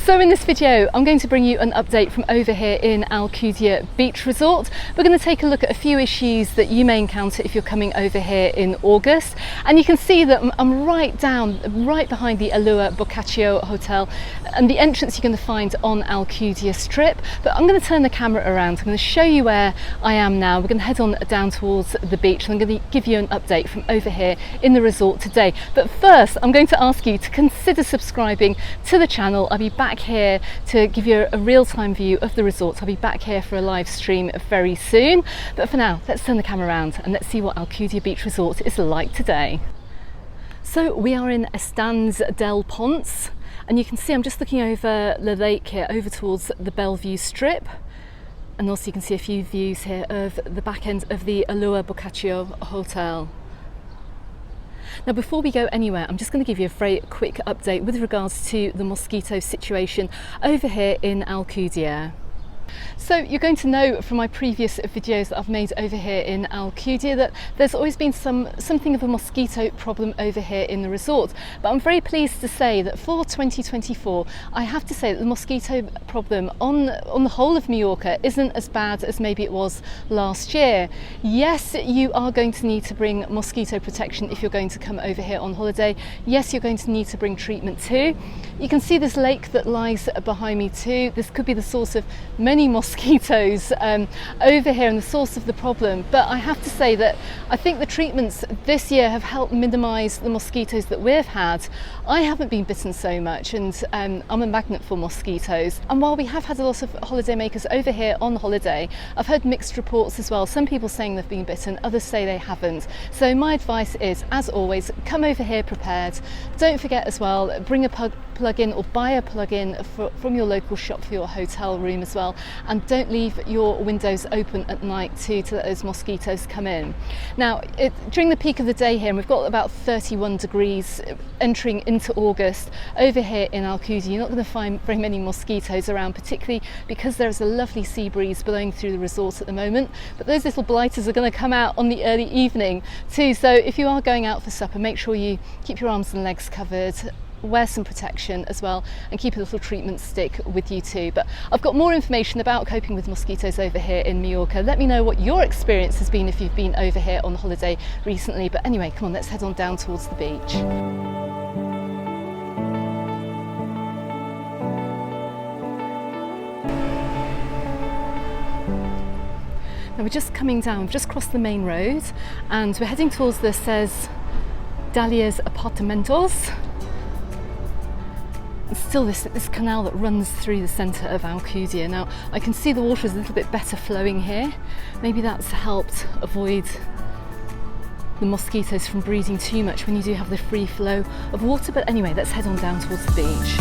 So in this video, I'm going to bring you an update from over here in Alcudia Beach Resort. We're going to take a look at a few issues that you may encounter if you're coming over here in August. And you can see that I'm right behind the Alcudia Beach Hotel and the entrance you're going to find on Alcudia Strip. But I'm going to turn the camera around. I'm going to show you where I am now. We're going to head on down towards the beach and I'm going to give you an update from over here in the resort today. But first, I'm going to ask you to consider subscribing to the channel. I'll be back here to give you a real-time view of the resort. I'll be back here for a live stream very soon. But for now, let's turn the camera around and let's see what Alcudia Beach Resort is like today. So we are in Estands del Ponts, and you can see I'm just looking over the lake here, over towards the Bellevue Strip. And also you can see a few views here of the back end of the Alcudia Beach Hotel. Now before we go anywhere, I'm just going to give you a very quick update with regards to the mosquito situation over here in Alcudia. So you're going to know from my previous videos that I've made over here in Alcudia that there's always been something of a mosquito problem over here in the resort. But I'm very pleased to say that for 2024, I have to say that the mosquito problem on the whole of Mallorca isn't as bad as maybe it was last year. Yes, you are going to need to bring mosquito protection if you're going to come over here on holiday. Yes, you're going to need to bring treatment too. You can see this lake that lies behind me too. This could be the source of many mosquitoes over here and the source of the problem, but I have to say that I think the treatments this year have helped minimise the mosquitoes that we've had. I haven't been bitten so much, and I'm a magnet for mosquitoes, and while we have had a lot of holiday makers over here on holiday, I've heard mixed reports as well. Some people saying they've been bitten, others say they haven't. So my advice is, as always, come over here prepared. Don't forget as well, bring a plug-in or buy a plug-in from your local shop for your hotel room as well, and don't leave your windows open at night too to let those mosquitoes come in. Now during the peak of the day here, and we've got about 31 degrees entering into August over here in Alcudia, you're not going to find very many mosquitoes around, particularly because there's a lovely sea breeze blowing through the resort at the moment. But those little blighters are going to come out on the early evening too, so if you are going out for supper, make sure you keep your arms and legs covered, wear some protection as well, and keep a little treatment stick with you too. But I've got more information about coping with mosquitoes over here in Mallorca. Let me know what your experience has been if you've been over here on holiday recently. But anyway, come on, let's head on down towards the beach. Now we're just coming down, we've just crossed the main road and we're heading towards the Ses Dalias Apartamentos. And still this canal that runs through the centre of Alcudia. Now I can see the water is a little bit better flowing here. Maybe that's helped avoid the mosquitoes from breeding too much when you do have the free flow of water. But anyway, let's head on down towards the beach.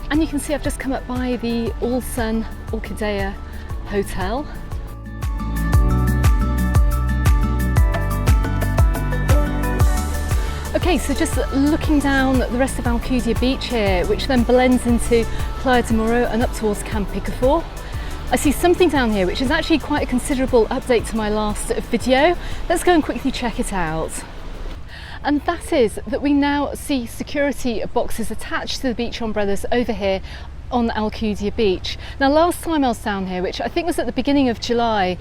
And you can see I've just come up by the All Sun Alcudia Hotel. Okay, so just looking down the rest of Alcudia Beach here, which then blends into Playa de Moro and up towards Camp Picafor. I see something down here which is actually quite a considerable update to my last video. Let's go and quickly check it out. And that is that we now see security boxes attached to the beach umbrellas over here on Alcudia Beach. Now last time I was down here, which I think was at the beginning of July,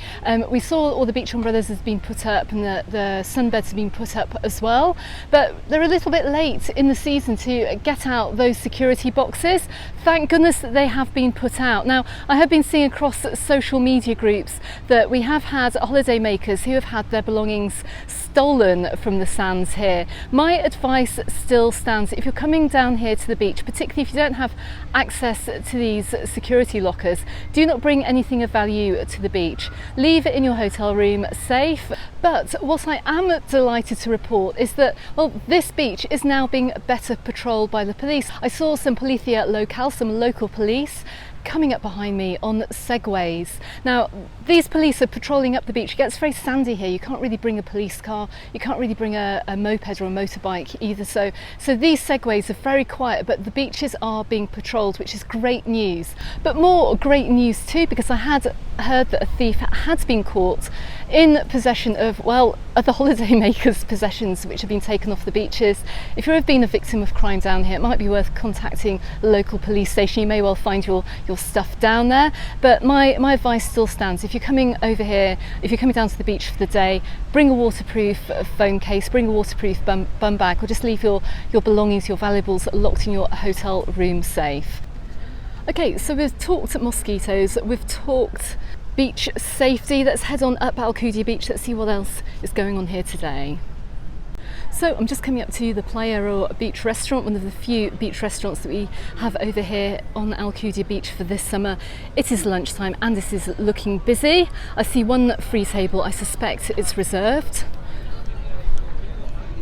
we saw all the beach umbrellas has been put up and the sunbeds have been put up as well, but they're a little bit late in the season to get out those security boxes. Thank goodness that they have been put out. Now I have been seeing across social media groups that we have had holiday makers who have had their belongings stolen from the sands here. My advice still stands. If you're coming down here to the beach, particularly if you don't have access to these security lockers, do not bring anything of value to the beach. Leave it in your hotel room safe. But what I am delighted to report is that, well, this beach is now being better patrolled by the police. I saw some Policia Local, some local police, coming up behind me on segways. Now these police are patrolling up the beach. It gets very sandy here, you can't really bring a police car, you can't really bring a moped or a motorbike either, so these segways are very quiet, but the beaches are being patrolled, which is great news. But more great news too, because I had heard that a thief had been caught in possession of, well, other holidaymakers' possessions which have been taken off the beaches. If you've ever been a victim of crime down here, it might be worth contacting the local police station. You may well find your stuff down there, but my advice still stands. If you're coming over here, if you're coming down to the beach for the day, bring a waterproof phone case, bring a waterproof bum bag, or just leave your belongings, your valuables locked in your hotel room safe. Okay, so we've talked mosquitoes, we've talked beach safety. Let's head on up Alcudia Beach. Let's see what else is going on here today. So I'm just coming up to the Playa Beach Restaurant, one of the few beach restaurants that we have over here on Alcudia Beach for this summer. It is lunchtime and this is looking busy. I see one free table. I suspect it's reserved.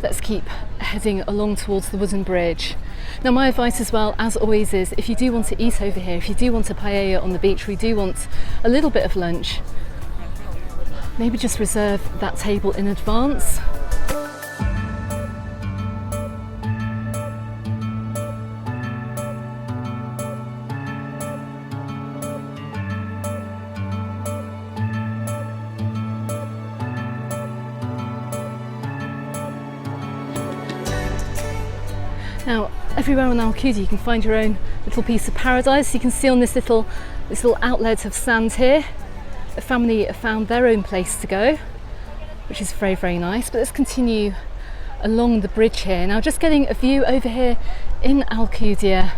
Let's keep heading along towards the wooden bridge. Now my advice as well, as always, is if you do want to eat over here, if you do want a paella on the beach, we do want a little bit of lunch, maybe just reserve that table in advance. Now, everywhere on Alcudia you can find your own little piece of paradise. You can see on this little outlet of sand here, the family have found their own place to go, which is very, very nice. But let's continue along the bridge here. Now, just getting a view over here in Alcudia.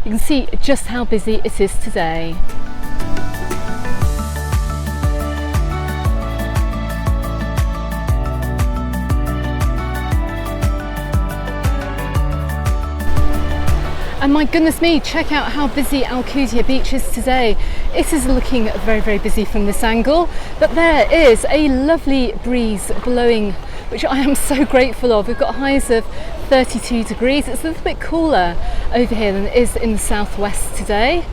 You can see just how busy it is today. And my goodness me, check out how busy Alcudia Beach is today. It is looking very, very busy from this angle, but there is a lovely breeze blowing, which I am so grateful of. We've got highs of 32 degrees. It's a little bit cooler over here than it is in the southwest today.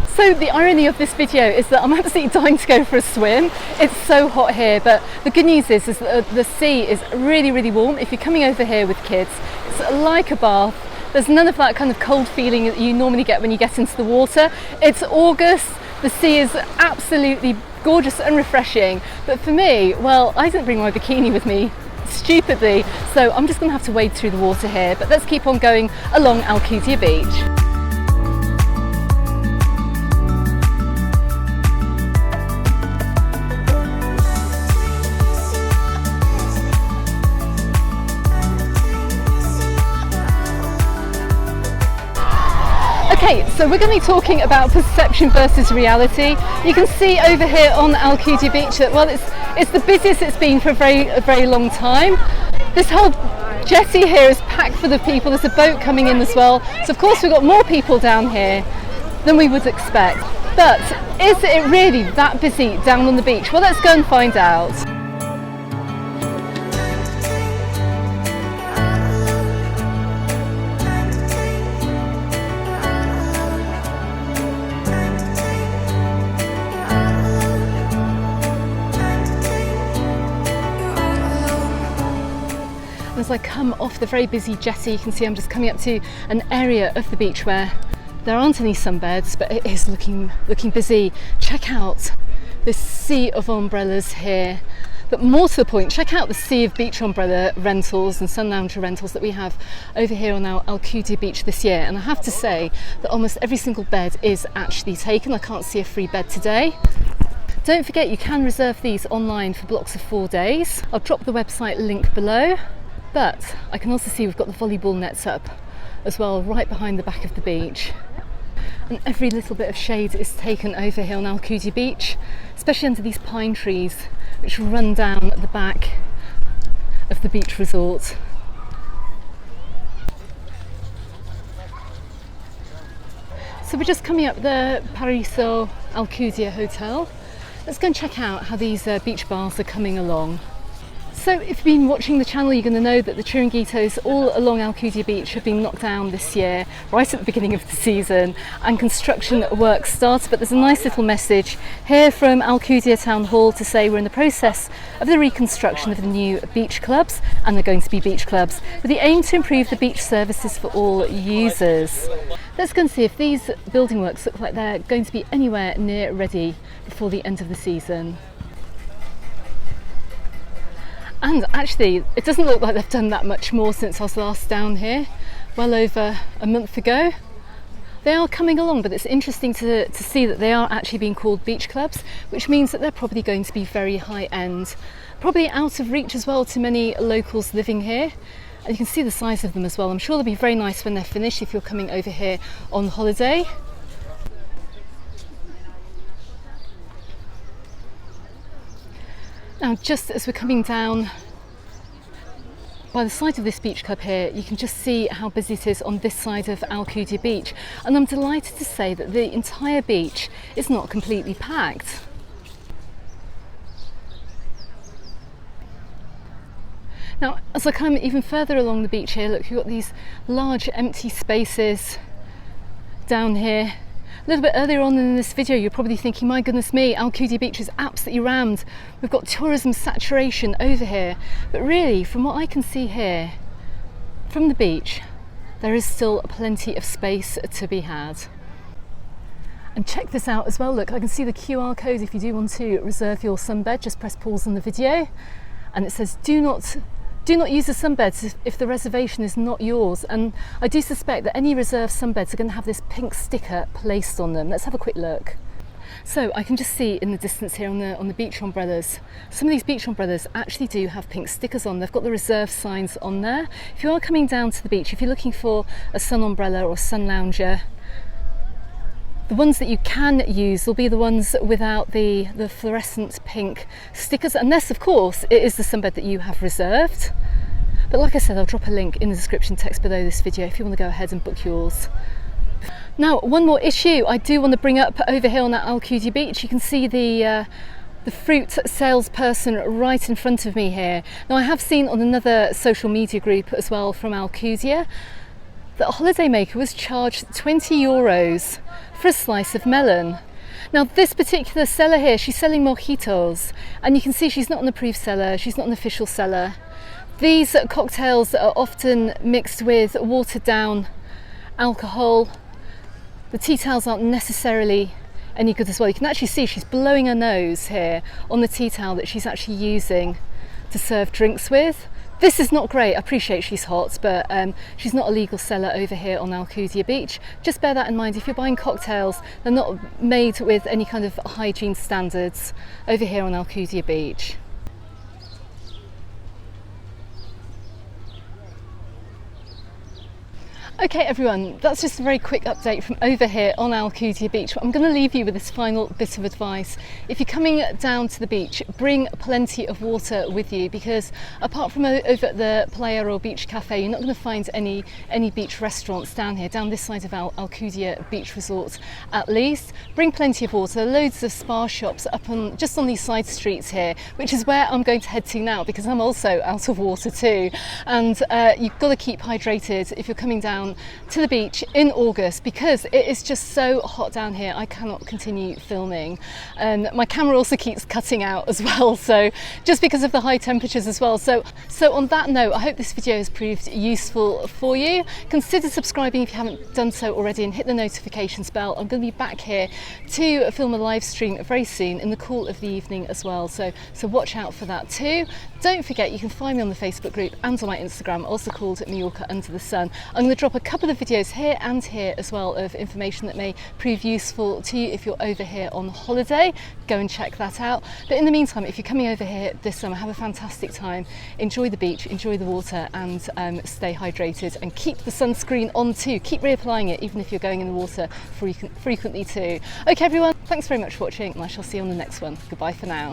So the irony of this video is that I'm absolutely dying to go for a swim. It's so hot here, but the good news is that the sea is really, really warm. If you're coming over here with kids, it's like a bath. There's none of that kind of cold feeling that you normally get when you get into the water. It's August, the sea is absolutely gorgeous and refreshing. But for me, well, I didn't bring my bikini with me, stupidly, so I'm just gonna have to wade through the water here. But let's keep on going along Alcudia Beach. Okay, so we're going to be talking about perception versus reality. You can see over here on Alcudia Beach that, well, it's the busiest it's been for a very long time. This whole jetty here is packed full of people. There's a boat coming in as well. So of course we've got more people down here than we would expect. But is it really that busy down on the beach? Well, let's go and find out. As I come off the very busy jetty, you can see I'm just coming up to an area of the beach where there aren't any sunbeds, but it is looking busy. Check out this sea of umbrellas here. But more to the point, check out the sea of beach umbrella rentals and sun lounger rentals that we have over here on our Alcudia Beach this year. And I have to say that almost every single bed is actually taken. I can't see a free bed today. Don't forget, you can reserve these online for blocks of 4 days. I'll drop the website link below. But I can also see we've got the volleyball nets up as well, right behind the back of the beach. And every little bit of shade is taken over here on Alcudia Beach, especially under these pine trees which run down at the back of the beach resort. So we're just coming up the Paraiso Alcudia Hotel. Let's go and check out how these beach bars are coming along. So if you've been watching the channel, you're going to know that the chiringuitos all along Alcudia Beach have been knocked down this year, right at the beginning of the season, and construction work started. But there's a nice little message here from Alcudia Town Hall to say we're in the process of the reconstruction of the new beach clubs, and they're going to be beach clubs with the aim to improve the beach services for all users. Let's go and see if these building works look like they're going to be anywhere near ready before the end of the season. And actually, it doesn't look like they've done that much more since I was last down here, well over a month ago. They are coming along, but it's interesting to see that they are actually being called beach clubs, which means that they're probably going to be very high end, probably out of reach as well to many locals living here. And you can see the size of them as well. I'm sure they'll be very nice when they're finished if you're coming over here on holiday. Now, just as we're coming down by the side of this beach club here, you can just see how busy it is on this side of Alcudia Beach. And I'm delighted to say that the entire beach is not completely packed. Now, as I come even further along the beach here, look, you've got these large empty spaces down here. A little bit earlier on in this video, you're probably thinking, my goodness me, Alcudia Beach is absolutely rammed. We've got tourism saturation over here. But really, from what I can see here, from the beach, there is still plenty of space to be had. And check this out as well, look, I can see the QR code if you do want to reserve your sunbed. Just press pause on the video. And it says, do not use the sunbeds if the reservation is not yours. And I do suspect that any reserved sunbeds are going to have this pink sticker placed on them. Let's have a quick look. So I can just see in the distance here on the beach umbrellas, some of these beach umbrellas actually do have pink stickers on. They've got the reserved signs on there. If you are coming down to the beach, if you're looking for a sun umbrella or sun lounger, the ones that you can use will be the ones without the fluorescent pink stickers, unless of course it is the sunbed that you have reserved. But like I said, I'll drop a link in the description text below this video if you want to go ahead and book yours. Now, one more issue I do want to bring up over here on that Alcudia Beach. You can see the fruit salesperson right in front of me here. Now, I have seen on another social media group as well from Alcudia that a holidaymaker was charged €20 for a slice of melon. Now, this particular seller here, she's selling mojitos, and you can see she's not an approved seller, she's not an official seller. These cocktails are often mixed with watered down alcohol. The tea towels aren't necessarily any good as well. You can actually see she's blowing her nose here on the tea towel that she's actually using to serve drinks with. This is not great. I appreciate she's hot, but she's not a legal seller over here on Alcudia Beach. Just bear that in mind. If you're buying cocktails, they're not made with any kind of hygiene standards over here on Alcudia Beach. Okay everyone, that's just a very quick update from over here on Alcudia Beach. I'm going to leave you with this final bit of advice. If you're coming down to the beach, bring plenty of water with you, because apart from over at the Playa or Beach Cafe, you're not going to find any beach restaurants down here, down this side of Alcudia Beach Resort at least. Bring plenty of water. There are loads of spa shops up just on these side streets here, which is where I'm going to head to now because I'm also out of water too. And you've got to keep hydrated if you're coming down to the beach in August, because it is just so hot down here. I cannot continue filming, and my camera also keeps cutting out as well, so just because of the high temperatures as well. So on that note, I hope this video has proved useful for you. Consider subscribing if you haven't done so already, and hit the notifications bell. I'm going to be back here to film a live stream very soon in the cool of the evening as well, so watch out for that too. Don't forget, you can find me on the Facebook group and on my Instagram, also called Mallorca Under the Sun. I'm going to drop a couple of videos here and here as well of information that may prove useful to you if you're over here on holiday. Go and check that out. But in the meantime, if you're coming over here this summer, have a fantastic time. Enjoy the beach, enjoy the water, and stay hydrated, and keep the sunscreen on too. Keep reapplying it even if you're going in the water frequently too. Okay everyone, thanks very much for watching, and I shall see you on the next one. Goodbye for now.